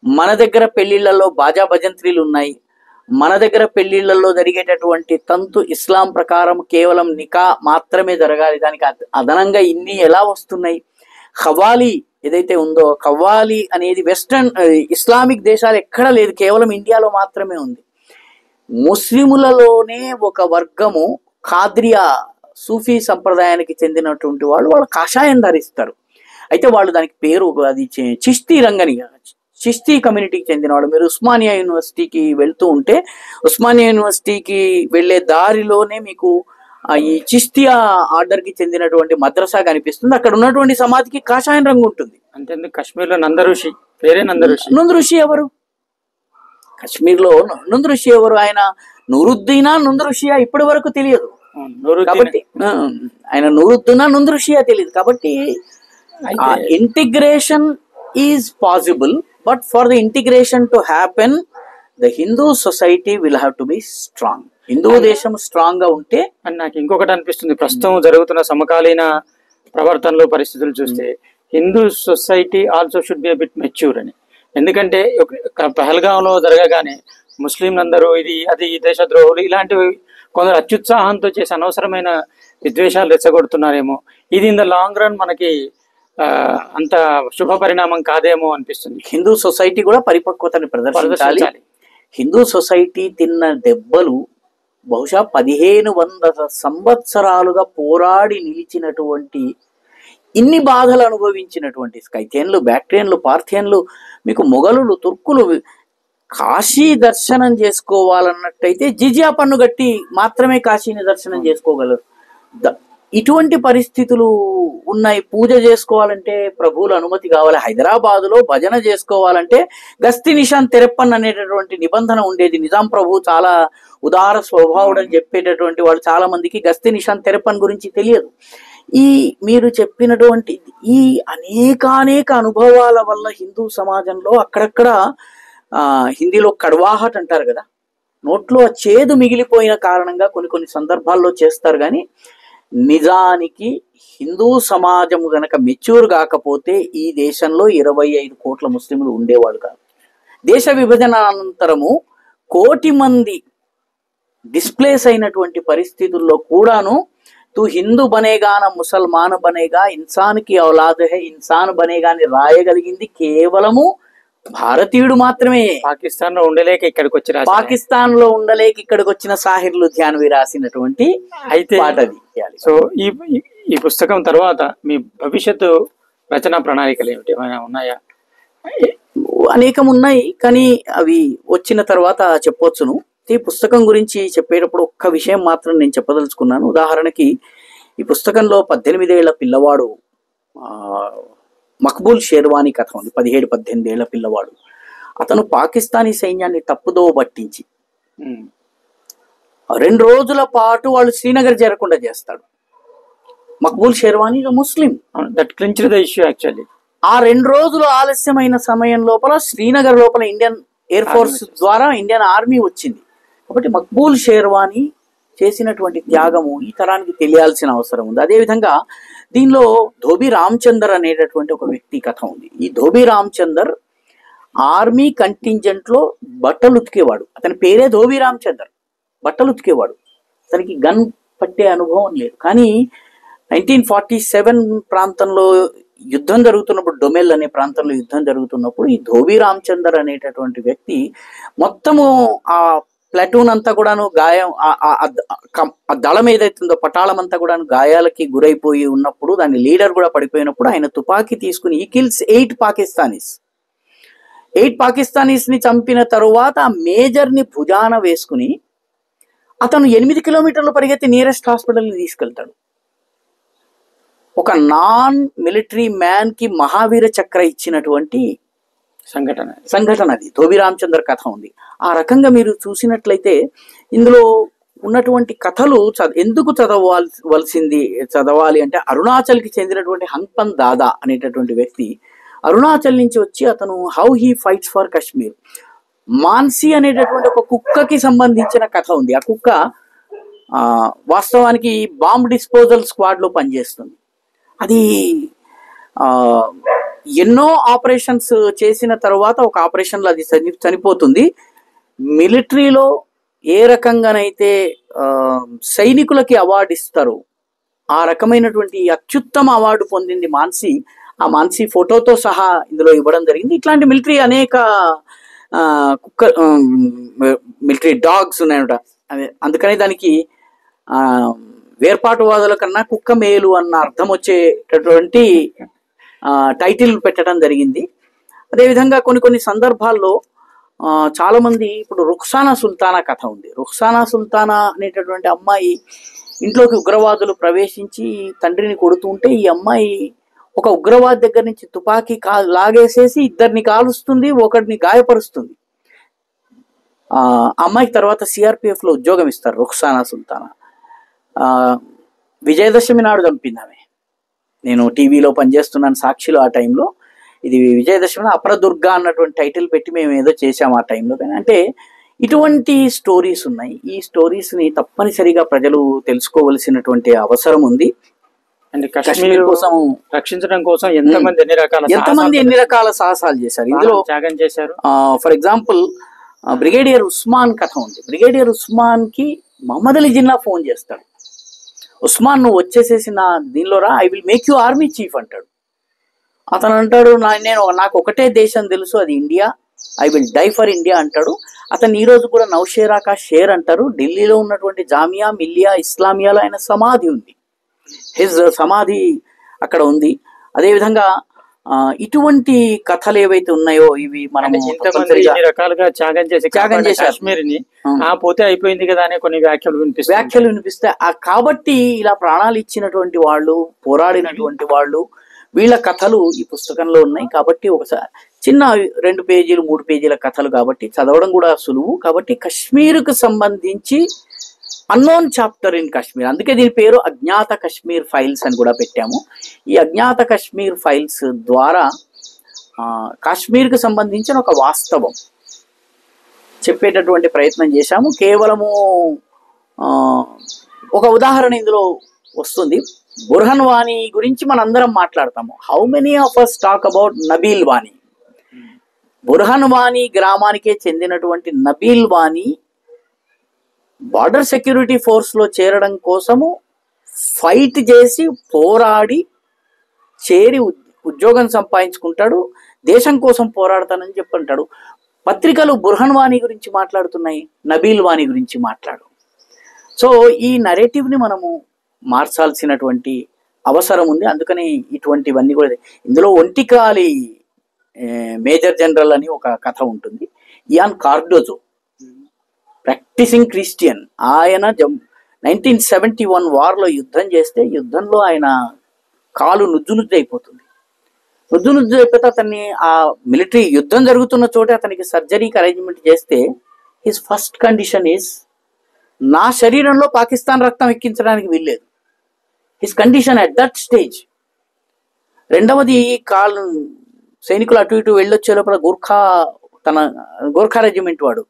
మన దగ్గర పెళ్లిళ్లలో బాజా భజంత్రీలు ఉన్నాయి, మన దగ్గర పెళ్లిళ్లలో జరిగేటటువంటి తంతు ఇస్లాం ప్రకారం కేవలం నికా మాత్రమే జరగాలి, దానికి అదనంగా ఇన్ని ఎలా వస్తున్నాయి? ఖవ్వాలి ఏదైతే ఉందో, ఖవ్వాలి అనేది వెస్టర్న్ ఇస్లామిక్ దేశాలు ఎక్కడ లేదు, కేవలం ఇండియాలో మాత్రమే ఉంది. ముస్లిములలోనే ఒక వర్గము ఖాద్రియా సూఫీ సంప్రదాయానికి చెందినటువంటి వాళ్ళు కాషాయం ధరిస్తారు. అయితే వాళ్ళు దానికి పేరు అది చిష్తీ రంగని, చిష్తీ కమ్యూనిటీకి చెందిన వాళ్ళు. మీరు ఉస్మానియా యూనివర్సిటీకి వెళ్తూ ఉంటే ఉస్మానియా యూనివర్సిటీకి వెళ్ళే దారిలోనే మీకు ఈ చిష్తియా ఆర్డర్కి చెందినటువంటి మద్రసా కనిపిస్తుంది. అక్కడ ఉన్నటువంటి సమాధికి కాషాయం రంగు ఉంటుంది. అంటే కాశ్మీర్లో నందఋషి పేరే నందఋషి. నందఋషి ఎవరు? కాశ్మీర్లో నందఋషి ఎవరు? ఆయన నూరుద్దీనా నందఋషియా ఇప్పటి వరకు తెలియదు. కాబట్టి ఆయన నూరుద్దీనా నందఋషియా తెలియదు. కాబట్టి integration is possible, but for the integration to happen the Hindu society will have to be strong. Hindu దేశం స్ట్రాంగ్ గా ఉంటే. అని నాకు ఇంకొకటి అనిపిస్తుంది, ప్రస్తుతం జరుగుతున్న సమకాలీన ప్రవర్తనలు పరిస్థితులు చూస్తే Hindu society also should be a bit mature అని. ఎందుకంటే పహల్గాంలో జరగగానే ముస్లింలందరూ ఇది అది దేశద్రోహులు ఇలాంటివి కొందరు అత్యుత్సాహంతో చేసి అనవసరమైన విద్వేషాలు రెచ్చగొడుతున్నారేమో. ఇది ఇన్ ద లాంగ్ రన్ మనకి అంత శుభ పరిణామం కాదేమో అనిపిస్తుంది. హిందూ సొసైటీ కూడా పరిపక్వతని ప్రదర్శించాలి. హిందూ సొసైటీ తిన్న దెబ్బలు బహుశా 1500 సంవత్సరాలుగా పోరాడి నిలిచినటువంటి ఇన్ని బాధలు అనుభవించినటువంటి స్కైథియన్లు, బ్యాక్ట్రియన్లు, పార్థియన్లు, మీకు మొఘలులు, తుర్కులు కాశీ దర్శనం చేసుకోవాలన్నట్టయితే జిజియా పన్ను కట్టి మాత్రమే కాశీని దర్శనం చేసుకోగలరు. ఇటువంటి పరిస్థితులు ఉన్నాయి. పూజ చేసుకోవాలంటే ప్రభువుల అనుమతి కావాలి. హైదరాబాదులో భజన చేసుకోవాలంటే గస్తీ నిషాన్ తెరప్పన్ అనేటటువంటి నిబంధన ఉండేది. నిజాం ప్రభు చాలా ఉదార స్వభావుడు అని చెప్పేటటువంటి వాళ్ళు చాలా మందికి గస్తీ నిషాన్ తెరప్పన్ గురించి తెలియదు. ఈ మీరు చెప్పినటువంటి ఈ అనేక అనుభవాల వల్ల హిందూ సమాజంలో అక్కడక్కడ హిందీలో కడవాహట్ అంటారు కదా, నోట్లో చేదు మిగిలిపోయిన కారణంగా కొన్ని సందర్భాల్లో చేస్తారు. కానీ నిజానికి హిందూ సమాజం గనక మెచ్యూర్ కాకపోతే ఈ దేశంలో 25 కోట్ల ముస్లింలు ఉండేవాళ్ళు కాదు. దేశ విభజన అనంతరము 1 కోటి మంది డిస్ప్లేస్ అయినటువంటి పరిస్థితుల్లో కూడాను తూ హిందూ బనేగా నా ముసల్మాన్ బనేగా, ఇన్సాన్కి ఔలాద్ హై ఇన్సాన్ బనేగా అని రాయగలిగింది కేవలము భారతీయుడు మాత్రమే. పాకిస్తాన్ లో ఉండలేక ఇక్కడికి వచ్చిన సాహిర్ లుధియాన్వి రాసినటువంటి అయితే పాట అది. సో ఈ పుస్తకం తర్వాత మీ భవిష్యత్తు రచనా ప్రణాళికలు ఏమిటి, ఏమైనా ఉన్నాయా? అనేకం ఉన్నాయి, కానీ అవి వచ్చిన తర్వాత చెప్పవచ్చును. ఈ పుస్తకం గురించి చెప్పేటప్పుడు ఒక్క విషయం మాత్రం నేను చెప్పదలుచుకున్నాను. ఉదాహరణకి ఈ పుస్తకంలో 18 ఏళ్ల పిల్లవాడు మక్బూల్ షేర్వానీ కథ ఉంది. 17-18 ఏళ్ల పిల్లవాడు. అతను పాకిస్తానీ సైన్యాన్ని తప్పుదోవ పట్టించి 2 రోజుల పాటు వాళ్ళు శ్రీనగర్ చేరకుండా చేస్తాడు. Maqbool Sherwani Muslim. That clinched the issue actually. ఆ 2 రోజులు ఆలస్యమైన సమయం లోపల శ్రీనగర్ లోపల ఇండియన్ ఎయిర్ ఫోర్స్ ద్వారా ఇండియన్ ఆర్మీ వచ్చింది. కాబట్టి మక్బూల్ షేర్వానీ చేసినటువంటి త్యాగము ఈ తరానికి తెలియాల్సిన అవసరం ఉంది. అదేవిధంగా దీనిలో ధోబీ రామచందర్ అనేటటువంటి ఒక వ్యక్తి కథ ఉంది. ఈ ధోబీ రామచందర్ ఆర్మీ కంటింజెంట్ లో బట్టలు ఉతికేవాడు. అతని పేరే ధోబీ రామచందర్. బట్టలు ఉతికేవాడు. అతనికి గన్ పట్టే అనుభవం లేదు. కానీ 1947 ప్రాంతంలో యుద్ధం జరుగుతున్నప్పుడు, డొమెల్ అనే ప్రాంతంలో యుద్ధం జరుగుతున్నప్పుడు ఈ ధోబీ రామచందర్ అనేటటువంటి వ్యక్తి మొత్తము ఆ ప్లాటూన్ అంతా కూడాను గాయం, ఆ దళం ఏదైతుందో పటాళం అంతా కూడాను గాయాలకి గురైపోయి ఉన్నప్పుడు, దాని లీడర్ కూడా పడిపోయినప్పుడు ఆయన తుపాకీ తీసుకుని ఈ కిల్స్ 8 పాకిస్తానీస్ ని చంపిన తరువాత ఆ మేజర్ ని భుజాన వేసుకుని అతను 8 కిలోమీటర్లు పరిగెత్తి నియరెస్ట్ హాస్పిటల్ ని తీసుకెళ్తాడు. ఒక నాన్ మిలిటరీ మ్యాన్ కి మహావీర చక్ర ఇచ్చినటువంటి సంఘటన అది. ధోబీ రామచందర్ కథ ఉంది. ఆ రకంగా మీరు చూసినట్లయితే ఇందులో ఉన్నటువంటి కథలు ఎందుకు చదవాలి అంటే, అరుణాచల్కి చెందినటువంటి హంగ్పన్ దాదా అనేటటువంటి వ్యక్తి అరుణాచల్ నుంచి వచ్చి అతను how he fights for Kashmir, Mansi అనేటటువంటి ఒక కుక్కకి సంబంధించిన కథ ఉంది. ఆ కుక్క వాస్తవానికి బాంబ్ డిస్పోజల్ స్క్వాడ్ లో పనిచేస్తుంది. అది ఎన్నో ఆపరేషన్స్ చేసిన తర్వాత ఒక ఆపరేషన్లో అది చనిపోతుంది. మిలిటరీలో ఏ రకంగానైతే సైనికులకి అవార్డు ఇస్తారు, ఆ రకమైనటువంటి అత్యుత్తమ అవార్డు పొందింది మాన్సీ. ఆ మాన్సీ ఫోటోతో సహా ఇందులో ఇవ్వడం జరిగింది. ఇట్లాంటి మిలిటరీ అనేక మిలిటరీ డాగ్స్ ఉన్నాయట. అందుకని దానికి వేర్పాటువాదుల కన్నా కుక్క మేలు అన్న అర్థం వచ్చేటటువంటి టైటిల్ పెట్టడం జరిగింది. అదేవిధంగా కొన్ని సందర్భాల్లో చాలా మంది, ఇప్పుడు రుక్సానా సుల్తానా కథ ఉంది. రుక్సానా సుల్తానా అనేటటువంటి అమ్మాయి ఇంట్లోకి ఉగ్రవాదులు ప్రవేశించి తండ్రిని కొడుతుంటే ఈ అమ్మాయి ఒక ఉగ్రవాది దగ్గర నుంచి తుపాకీ లాగేసేసి 2 కాలుస్తుంది, 1 గాయపరుస్తుంది. ఆ అమ్మాయికి తర్వాత సిఆర్పిఎఫ్ లో ఉద్యోగం ఇస్తారు రుక్సానా సుల్తానా. విజయదశమి నాడు చంపింది ఆమె. నేను టీవీలో పనిచేస్తున్నాను సాక్షిలో ఆ టైంలో. ఇది విజయదశమి అప్రదుర్గ అన్నటువంటి టైటిల్ పెట్టి మేము ఏదో చేసాము ఆ టైంలో. కానీ అంటే ఇటువంటి స్టోరీస్ ఉన్నాయి. ఈ స్టోరీస్ ని తప్పనిసరిగా ప్రజలు తెలుసుకోవలసినటువంటి అవసరం ఉంది. అండ్ కాశ్మీర్ కోసం రక్షించడం కోసం ఎంతమంది ఎన్ని రకాల సాహసాలు చేశారు, ఇందులో త్యాగం చేశారు. ఫర్ ఎగ్జాంపుల్ బ్రిగేడియర్ ఉస్మాన్ కథ ఉంది. బ్రిగేడియర్ ఉస్మాన్ కి మహమ్మద్ అలీ జిన్నా ఫోన్ చేస్తాడు. ఉస్మాన్, నువ్వు వచ్చేసేసిన దీనిలో రా, I will make you army chief అంటాడు. అతను అంటాడు, నాకు ఒకటే దేశం తెలుసు, అది India, I will die for India అంటాడు. అతను ఈ రోజు కూడా నౌషేరా కా షేర్ అంటారు. ఢిల్లీలో ఉన్నటువంటి జామియా మిల్లియా ఇస్లామియాలో ఆయన సమాధి ఉంది. హిజ్ సమాధి అక్కడ ఉంది. అదేవిధంగా ఇటువంటి కథలు ఏవైతే ఉన్నాయో ఇవి మనం ఇంతమంది ఇన్ని రకాలుగా త్యాగం చేశారు కాశ్మీర్ని, పోతే అయిపోయింది కదా అనే కొన్ని వ్యాఖ్యలు వినిపిస్తాయి. కాబట్టి ఇలా ప్రాణాలు ఇచ్చినటువంటి వాళ్ళు, పోరాడినటువంటి వాళ్ళు, వీళ్ళ కథలు ఈ పుస్తకంలో ఉన్నాయి. కాబట్టి ఒకసారి చిన్న 2 పేజీలు 3 పేజీల కథలు కాబట్టి చదవడం కూడా సులువు. కాబట్టి కశ్మీర్కు సంబంధించి అన్నోన్ చాప్టర్ ఇన్ కాశ్మీర్, అందుకే దీని పేరు అజ్ఞాత కశ్మీర్ ఫైల్స్ అని కూడా పెట్టాము. ఈ అజ్ఞాత కశ్మీర్ ఫైల్స్ ద్వారా కాశ్మీర్కు సంబంధించిన ఒక వాస్తవం చెప్పేటటువంటి ప్రయత్నం చేశాము. కేవలము ఒక ఉదాహరణ ఇందులో వస్తుంది. బుర్హన్ వానీ గురించి మనందరం మాట్లాడతాము. How many of us talk about Nabeel Wani? Burhan Wani గ్రామానికే చెందినటువంటి నబీల్ వానీ బార్డర్ సెక్యూరిటీ ఫోర్స్లో చేరడం కోసము ఫైట్ చేసి పోరాడి చేరి ఉద్యోగం సంపాదించుకుంటాడు. దేశం కోసం పోరాడతానని చెప్పంటాడు. పత్రికలు బుర్హన్ వానీ గురించి మాట్లాడుతున్నాయి, నబీల్ వానీ గురించి మాట్లాడు. సో ఈ నరేటివ్ని మనము మార్చాల్సినటువంటి అవసరం ఉంది. అందుకని ఇటువంటివన్నీ కూడా ఇందులో ఒంటికాలి మేజర్ జనరల్ అని ఒక కథ ఉంటుంది. Ian Cardozo, practising Christian. ఆయన 1971 వార్లో యుద్ధం చేస్తే యుద్ధంలో ఆయన కాలు నుజ్జు అయిపోతుంది. నుజ్జు అయిపోతే అతన్ని ఆ మిలిటరీ యుద్ధం జరుగుతున్న చోటే అతనికి సర్జరీకి అరేంజ్మెంట్ చేస్తే హిస్ ఫస్ట్ కండిషన్ ఈజ్, నా శరీరంలో పాకిస్తాన్ రక్తం ఎక్కించడానికి వీల్లేదు. His condition at that stage. రెండవది, సైనికులు అటు ఇటు వెళ్ళొచ్చే లోపల గోర్ఖా రెజిమెంట్ వాడు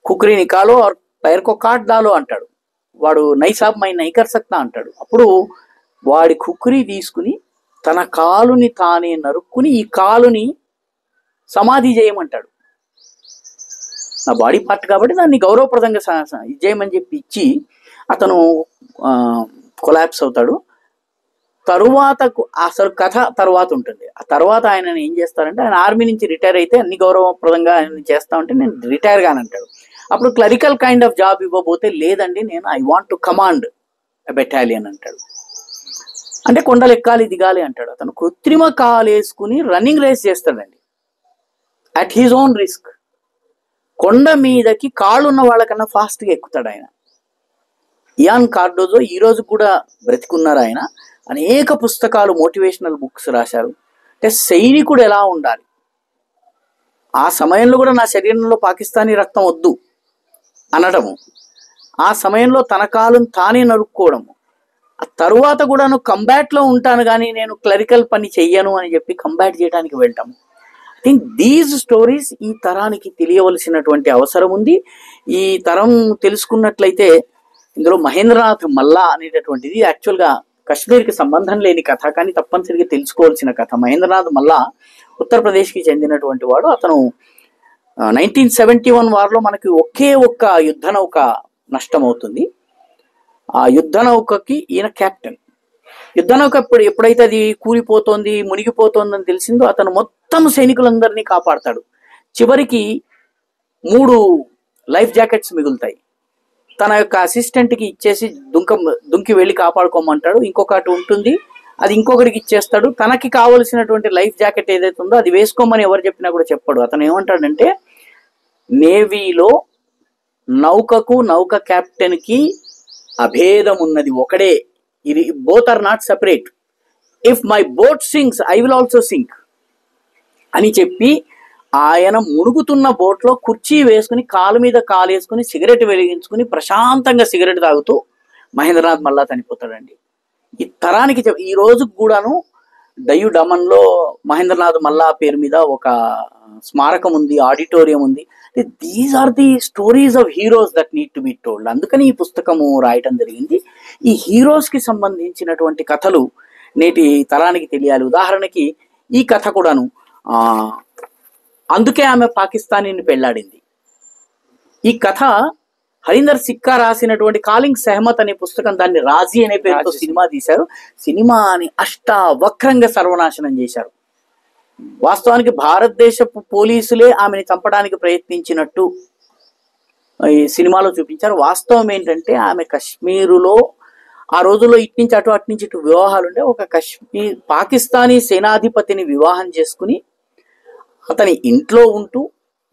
కుక్రీ నికాలో और पैर को काट डालो అంటాడు. వాడు నై సాబ్ మై నై కర్ సక్తా అంటాడు. అప్పుడు వాడి కుక్రీ తీసుకుని తన కాలుని తానే నరుక్కుని ఈ కాలుని సమాధి చేయమంటాడు. నా బాడీ పార్ట్ కాబట్టి దాన్ని గౌరవప్రదంగా చేయమని చెప్పి ఇచ్చి అతను కొలాప్స్ అవుతాడు. తరువాత అసలు కథ తర్వాత ఉంటుంది. ఆ తర్వాత ఆయన ఏం చేస్తారంటే, ఆయన ఆర్మీ నుంచి రిటైర్ అయితే అన్ని గౌరవప్రదంగా ఆయన చేస్తా ఉంటే నేను రిటైర్ గానంటాడు. అప్పుడు క్లరికల్ కైండ్ ఆఫ్ జాబ్ ఇవ్వబోతే లేదండి నేను I want to command battalion అంటాడు. అంటే కొండలు ఎక్కాలి దిగాలి అంటాడు. అతను కృత్రిమ కాలు వేసుకుని రన్నింగ్ రేస్ చేస్తాడండి అట్ హీజ్ ఓన్ రిస్క్. కొండ మీదకి కాళ్ళు ఉన్న వాళ్ళకన్నా ఫాస్ట్గా ఎక్కుతాడు ఆయన. ఇయాన్ కార్డోజో ఈ రోజు కూడా బ్రతికున్నారు. ఆయన అనేక పుస్తకాలు, మోటివేషనల్ బుక్స్ రాశారు. అంటే సైనికుడు ఎలా ఉండాలి, ఆ సమయంలో కూడా నా శరీరంలో పాకిస్తానీ రక్తం వద్దు అనడము, ఆ సమయంలో తన కాలును తానే నరుక్కోవడము, ఆ తరువాత కూడా నువ్వు కంబాట్లో ఉంటాను కానీ నేను క్లరికల్ పని చెయ్యను అని చెప్పి కంబాట్ చేయడానికి వెళ్తాము. ఐ థింక్ దీస్ స్టోరీస్ ఈ తరానికి తెలియవలసినటువంటి అవసరం ఉంది. ఈ తరం తెలుసుకున్నట్లయితే ఇందులో మహేంద్రనాథ్ మల్లా అనేటటువంటిది యాక్చువల్గా కశ్మీర్కి సంబంధం లేని కథ, కానీ తప్పనిసరిగా తెలుసుకోవాల్సిన కథ. మహేంద్రనాథ్ మల్లా ఉత్తరప్రదేశ్కి చెందినటువంటి వాడు. అతను 1971 వార్లో మనకి ఒకే ఒక్క యుద్ధ నౌక నష్టం అవుతుంది. ఆ యుద్ధ నౌకకి ఈయన కెప్టెన్. యుద్ధ నౌక ఎప్పుడైతే అది కూలిపోతోంది, మునిగిపోతోందని తెలిసిందో అతను మొత్తం సైనికులందరినీ కాపాడతాడు. చివరికి 3 లైఫ్ జాకెట్స్ మిగులుతాయి. తన యొక్క అసిస్టెంట్కి ఇచ్చేసి దుంకి వెళ్ళి కాపాడుకోమంటాడు. ఇంకొకటి ఉంటుంది, అది ఇంకొకరికి ఇచ్చేస్తాడు. తనకి కావలసినటువంటి లైఫ్ జాకెట్ ఏదైతే ఉందో అది వేసుకోమని ఎవరు చెప్పినా కూడా చెప్పాడు. అతను ఏమంటాడంటే, నేవీలో నౌకకు నౌక కెప్టెన్కి అభేదం ఉన్నది, ఒకడే. ఇది both are not separate. If my boat sinks I will also sink అని చెప్పి ఆయన మునుగుతున్న బోట్లో కుర్చీ వేసుకుని కాలు మీద కాలు వేసుకుని సిగరెట్ వెలిగించుకుని ప్రశాంతంగా సిగరెట్ తాగుతూ మహేంద్రనాథ్ మల్లా చనిపోతాడండి. ఈ తరానికి ఈ రోజు కూడాను డయు డమన్లో మహేంద్రనాథ్ మల్లా పేరు మీద ఒక స్మారకం ఉంది, ఆడిటోరియం ఉంది. These are the stories of heroes that need to be told. అందుకని ఈ పుస్తకము రాయటం జరిగింది. ఈ హీరోస్కి సంబంధించినటువంటి కథలు నేటి తరానికి తెలియాలి. ఉదాహరణకి ఈ కథ కూడాను, అందుకే ఆమె పాకిస్తానీని పెళ్లాడింది. ఈ కథ హరీందర్ సిక్కా రాసినటువంటి కాలింగ్ సెహమత్ అనే పుస్తకం, దాన్ని రాజీ అనే పేరుతో సినిమా తీశారు. సినిమాని వక్రంగా సర్వనాశనం చేశారు. వాస్తవానికి భారతదేశపు పోలీసులే ఆమెను చంపడానికి ప్రయత్నించినట్టు ఈ సినిమాలో చూపించారు. వాస్తవం ఏంటంటే ఆమె కశ్మీరులో ఆ రోజుల్లో ఇటు నుంచి అటు ఇటు వివాహాలు ఉండే ఒక పాకిస్తానీ సేనాధిపతిని వివాహం చేసుకుని అతని ఇంట్లో ఉంటూ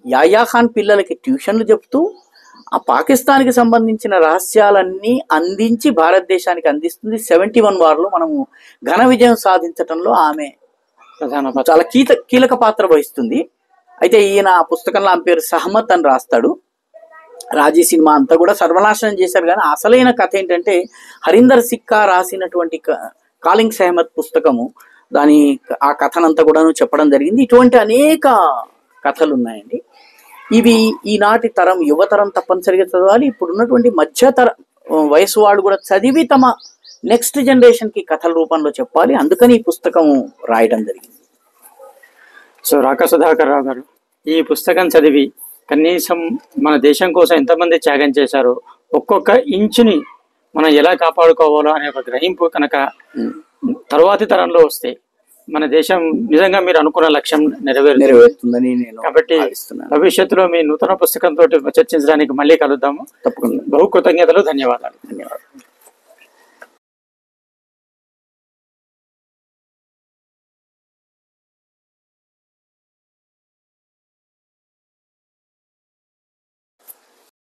యాయా ఖాన్ పిల్లలకి ట్యూషన్లు చెప్తూ ఆ పాకిస్తాన్కి సంబంధించిన రహస్యాలన్నీ అందించి భారతదేశానికి అందిస్తుంది. 71 వార్లో మనము ఘన విజయం సాధించడంలో ఆమె చాలా కీలక పాత్ర వహిస్తుంది. అయితే ఈయన పుస్తకంలో ఆమె పేరు సహమత్ అని రాస్తాడు. రాజీ సినిమా అంతా కూడా సర్వనాశనం చేశారు. కానీ అసలైన కథ ఏంటంటే హరీందర్ సిక్కా రాసినటువంటి కాలింగ్ సహమత్ పుస్తకము, ఆ కథనంతా కూడా చెప్పడం జరిగింది. ఇటువంటి అనేక కథలు ఉన్నాయండి. ఇవి ఈనాటి తరం యువతరం తప్పనిసరిగా చదవాలి. ఇప్పుడు ఉన్నటువంటి మధ్యతర వయసు వాళ్ళు కూడా చదివి తమ నెక్స్ట్ జనరేషన్కి కథల రూపంలో చెప్పాలి. అందుకని ఈ పుస్తకం రాయడం జరిగింది. సో రాకా సుధాకర్ రావు గారు, ఈ పుస్తకం చదివి కనీసం మన దేశం కోసం ఎంతమంది త్యాగం చేశారో, ఒక్కొక్క ఇంచుని మనం ఎలా కాపాడుకోవాలో అనే ఒక గ్రహింపు కనుక తరువాతి తరంలో వస్తే మన దేశం నిజంగా మీరు అనుకున్న లక్ష్యం నెరవేరుతుందని నేను కాబట్టి భవిష్యత్తులో మీ నూతన పుస్తకంతో చర్చించడానికి మళ్ళీ కలుద్దాము. తప్పకుండా. బహు కృతజ్ఞతలు, ధన్యవాదాలు.